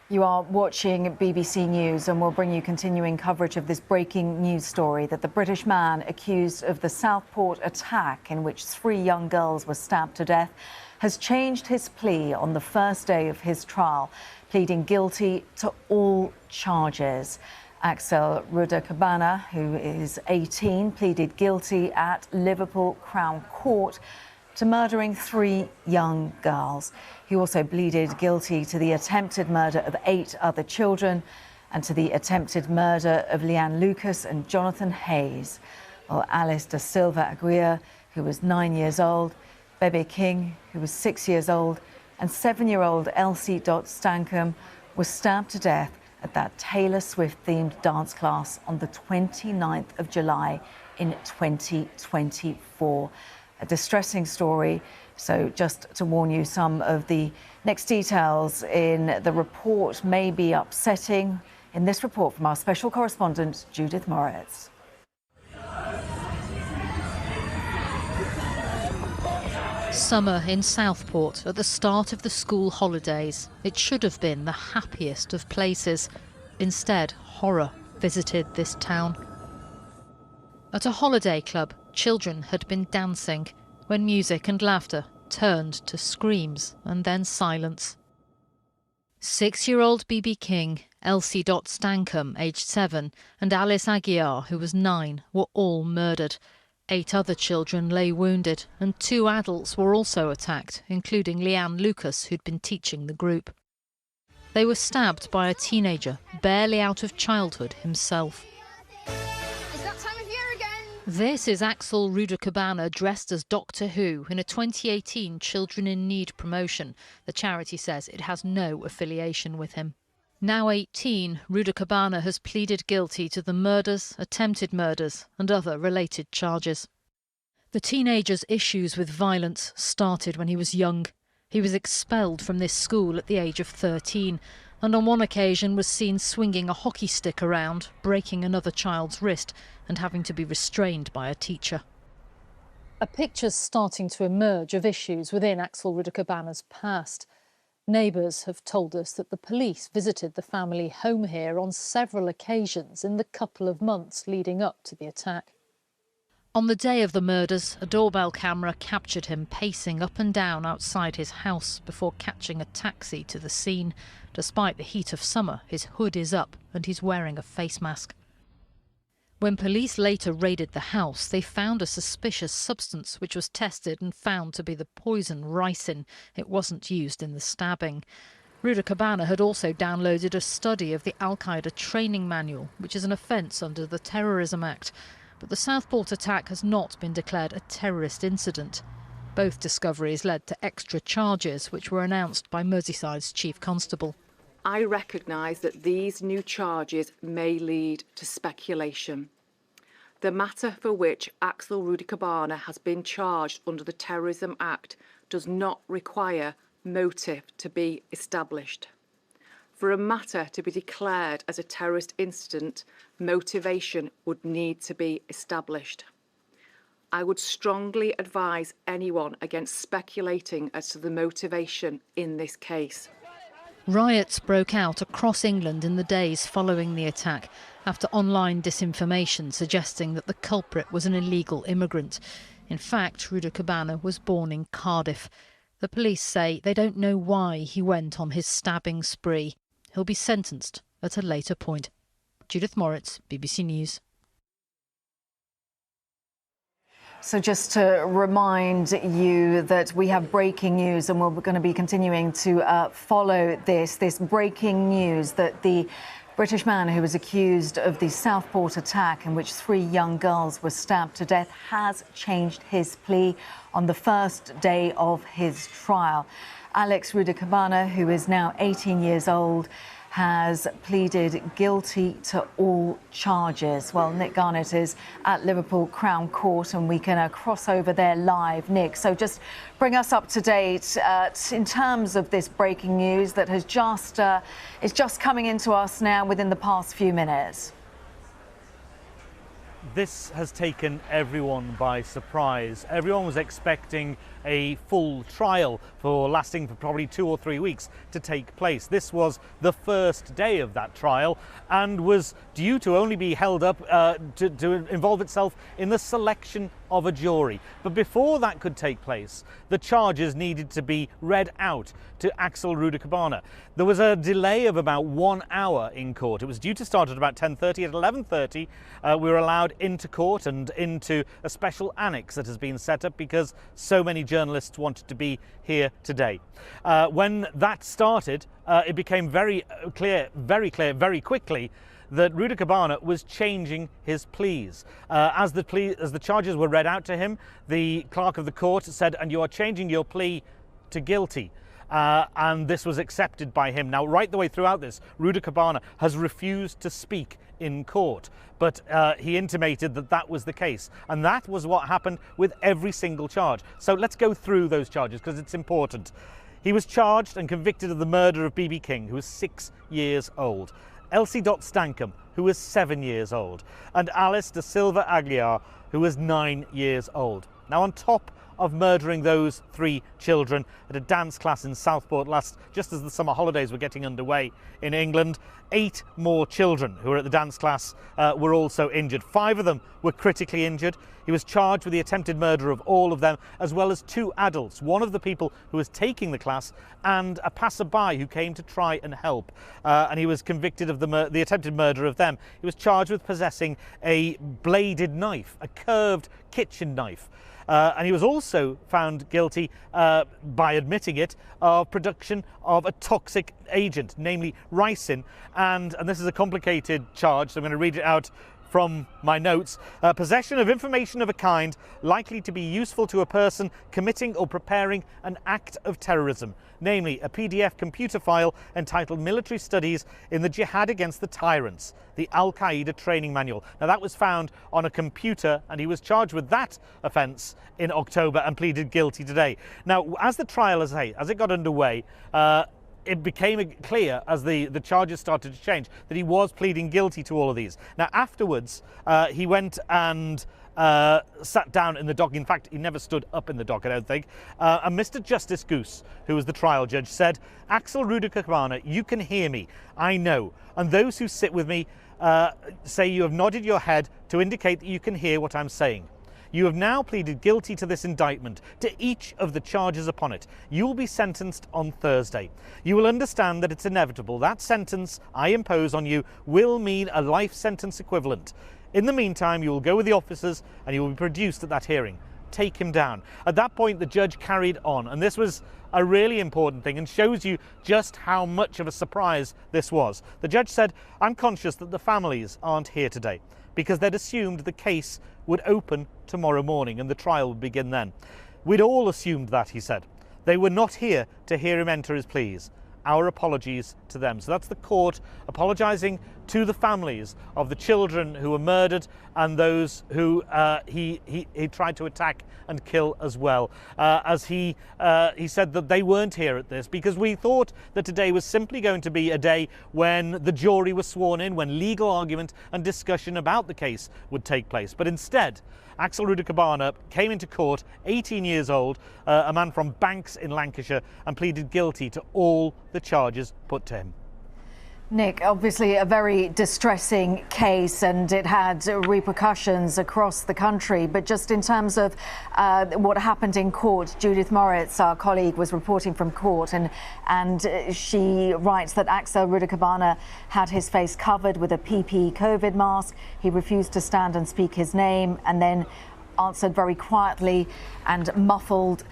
You are watching BBC News and we'll bring you continuing coverage of this breaking news story that the British man accused of the Southport attack in which 3 young girls were stabbed to death has changed his plea on the first day of his trial, pleading guilty to all charges. Axel Rudakubana, who is 18, pleaded guilty at Liverpool Crown Court to murdering 3 young girls. He also pleaded guilty to the attempted murder of 8 other children and to the attempted murder of Leanne Lucas and Jonathan Hayes. Well, Alice da Silva Aguiar, who was 9 years old, Bebe King, who was 6 years old, and 7-year-old Elsie Dot Stancombe was stabbed to death at that Taylor Swift-themed dance class on the 29th of July in 2024. A distressing story, so just to warn you, some of the next details in the report may be upsetting. In this report from our special correspondent, Judith Moritz. Summer in Southport at the start of the school holidays. It should have been the happiest of places. Instead, horror visited this town. At a holiday club, children had been dancing when music and laughter turned to screams and then silence. 6-year-old Bebe King, Elsie Dot Stancombe, aged 7, and Alice Aguiar, who was 9, were all murdered. 8 other children lay wounded, and 2 adults were also attacked, including Leanne Lucas, who'd been teaching the group. They were stabbed by a teenager, barely out of childhood himself. This is Axel Rudakubana dressed as Doctor Who in a 2018 Children in Need promotion. The charity says it has no affiliation with him. Now 18, Rudakabana has pleaded guilty to the murders, attempted murders and other related charges. The teenager's issues with violence started when he was young. He was expelled from this school at the age of 13 and on one occasion was seen swinging a hockey stick around, breaking another child's wrist and having to be restrained by a teacher. A picture's starting to emerge of issues within Axel Rudakubana's past. Neighbours have told us that the police visited the family home here on several occasions in the couple of months leading up to the attack. On the day of the murders, a doorbell camera captured him pacing up and down outside his house before catching a taxi to the scene. Despite the heat of summer, his hood is up and he's wearing a face mask. When police later raided the house, they found a suspicious substance which was tested and found to be the poison ricin. It wasn't used in the stabbing. Rudakabana had also downloaded a study of the Al-Qaeda training manual, which is an offence under the Terrorism Act. But the Southport attack has not been declared a terrorist incident. Both discoveries led to extra charges, which were announced by Merseyside's Chief Constable. I recognise that these new charges may lead to speculation. The matter for which Axel Rudakubana has been charged under the Terrorism Act does not require motive to be established. For a matter to be declared as a terrorist incident, motivation would need to be established. I would strongly advise anyone against speculating as to the motivation in this case. Riots broke out across England in the days following the attack after online disinformation suggesting that the culprit was an illegal immigrant. In fact, Rudakabana was born in Cardiff. The police say they don't know why he went on his stabbing spree. He'll be sentenced at a later point. Judith Moritz, BBC News. So just to remind you that we have breaking news and we're going to be continuing to follow this breaking news that the British man who was accused of the Southport attack in which 3 young girls were stabbed to death has changed his plea on the first day of his trial. Alex Rudakabana, who is now 18 years old, has pleaded guilty to all charges. Well, Nick Garnett is at Liverpool Crown Court and we can cross over there live. Nick, so just bring us up to date in terms of this breaking news that has is just coming into us now within the past few minutes. This has taken everyone by surprise. Everyone was expecting a full trial lasting for probably 2 or 3 weeks to take place. This was the first day of that trial and was due to only be held up to involve itself in the selection of a jury. But before that could take place, the charges needed to be read out to Axel Rudakubana. There was a delay of about 1 hour in court. It was due to start at about 10:30. At 11:30, we were allowed into court and into a special annex that has been set up because so many journalists wanted to be here today. When that started, it became very clear very quickly that Rudakabana was changing his pleas. As the charges were read out to him, the clerk of the court said, "And you are changing your plea to guilty." And this was accepted by him. Now, right the way throughout this, Rudakabana has refused to speak in court, but he intimated that that was the case. And that was what happened with every single charge. So let's go through those charges because it's important. He was charged and convicted of the murder of Bebe King, who was 6 years old. Elsie Dot Stancombe, who was 7 years old, and Alice da Silva Aguiar, who was 9 years old. Now, on top of murdering those 3 children at a dance class in Southport just as the summer holidays were getting underway in England, 8 more children who were at the dance class were also injured. 5 of them were critically injured. He was charged with the attempted murder of all of them, as well as 2 adults, one of the people who was taking the class and a passerby who came to try and help. And he was convicted of the attempted murder of them. He was charged with possessing a bladed knife, a curved kitchen knife. And he was also found guilty, by admitting it, of production of a toxic agent, namely ricin. And this is a complicated charge, so I'm going to read it out from my notes. Possession of information of a kind likely to be useful to a person committing or preparing an act of terrorism, namely a PDF computer file entitled Military Studies in the Jihad Against the Tyrants, the Al-Qaeda Training Manual. Now, that was found on a computer, and he was charged with that offence in October and pleaded guilty today. Now, as the trial, as it got underway, it became clear as the charges started to change that he was pleading guilty to all of these. Now, afterwards, he went and sat down in the dock. In fact, he never stood up in the dock, I don't think. And Mr. Justice Goose, who was the trial judge, said, "Axel Rudakubana, you can hear me, I know. And those who sit with me say you have nodded your head to indicate that you can hear what I'm saying. You have now pleaded guilty to this indictment, to each of the charges upon it. You will be sentenced on Thursday. You will understand that it's inevitable. That sentence I impose on you will mean a life sentence equivalent. In the meantime, you will go with the officers and you will be produced at that hearing. Take him down." At that point, the judge carried on, and this was a really important thing and shows you just how much of a surprise this was. The judge said, "I'm conscious that the families aren't here today because they'd assumed the case would open tomorrow morning and the trial would begin then. We'd all assumed that," he said. "They were not here to hear him enter his pleas. Our apologies to them." So that's the court apologising to the families of the children who were murdered and those who he tried to attack and kill as well. As he said that they weren't here at this because we thought that today was simply going to be a day when the jury was sworn in, when legal argument and discussion about the case would take place. But instead, Axel Rudakabana came into court, 18 years old, a man from Banks in Lancashire, and pleaded guilty to all the charges put to him. Nick, obviously a very distressing case and it had repercussions across the country. But just in terms of what happened in court, Judith Moritz, our colleague, was reporting from court and she writes that Axel Rudakubana had his face covered with a PPE COVID mask. He refused to stand and speak his name and then answered very quietly and muffled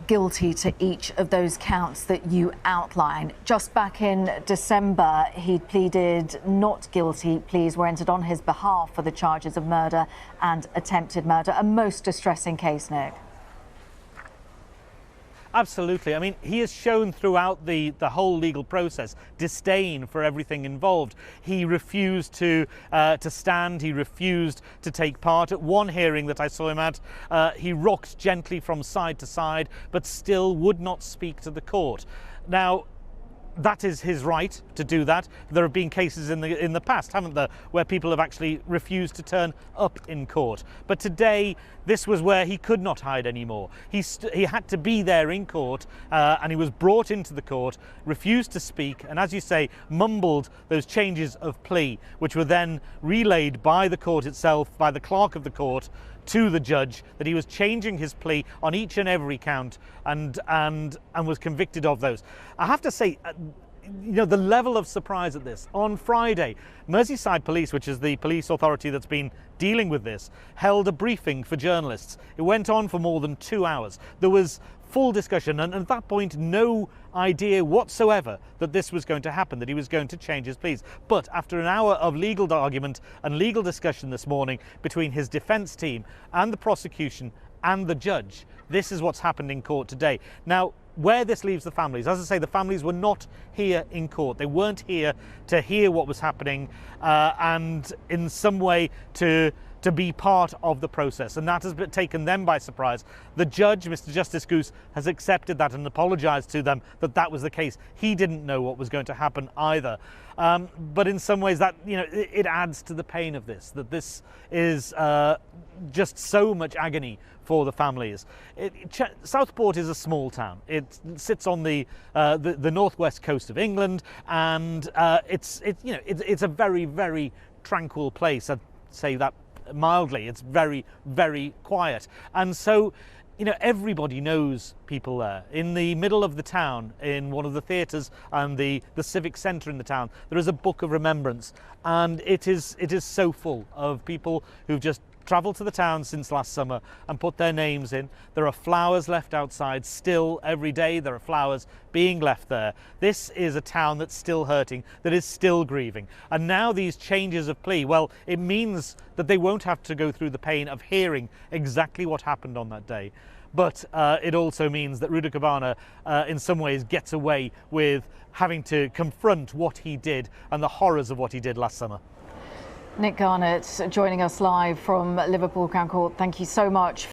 guilty to each of those counts that you outline. Just back in December, he pleaded not guilty. Pleas were entered on his behalf for the charges of murder and attempted murder. A most distressing case, Nick. Absolutely. I mean, he has shown throughout the whole legal process disdain for everything involved. He refused to stand. He refused to take part. At one hearing that I saw him at, he rocked gently from side to side, but still would not speak to the court. Now, that is his right to do that. There have been cases in the past, haven't there, where people have actually refused to turn up in court. But today, this was where he could not hide anymore. He had to be there in court, and he was brought into the court, refused to speak, and as you say, mumbled those changes of plea, which were then relayed by the court itself, by the clerk of the court, to the judge, that he was changing his plea on each and every count and was convicted of those. I have to say, you know, the level of surprise at this. On Friday, Merseyside Police, which is the police authority that's been dealing with this, held a briefing for journalists. It went on for more than 2 hours. There was full discussion, and at that point no idea whatsoever that this was going to happen, that he was going to change his pleas. But after an hour of legal argument and legal discussion this morning between his defence team and the prosecution and the judge, this is what's happened in court today. Now, where this leaves the families, as I say, the families were not here in court. They weren't here to hear what was happening and in some way to be part of the process, and that has taken them by surprise. The judge, Mr. Justice Goose, has accepted that and apologised to them that that was the case. He didn't know what was going to happen either. But in some ways, that, you know, it adds to the pain of this, that this is just so much agony for the families. Southport is a small town. It sits on the northwest coast of England, and it's a very, very tranquil place. I'd say that mildly. It's very, very quiet, and so, you know, everybody knows people there. In the middle of the town, in one of the theatres and the civic centre in the town, there is a book of remembrance, and it is so full of people who've just travelled to the town since last summer and put their names in. There are flowers left outside still every day. There are flowers being left there. This is a town that's still hurting, that is still grieving. And now these changes of plea, well, it means that they won't have to go through the pain of hearing exactly what happened on that day. But it also means that Rudakabana, in some ways, gets away with having to confront what he did and the horrors of what he did last summer. Nick Garnett joining us live from Liverpool Crown Court. Thank you so much.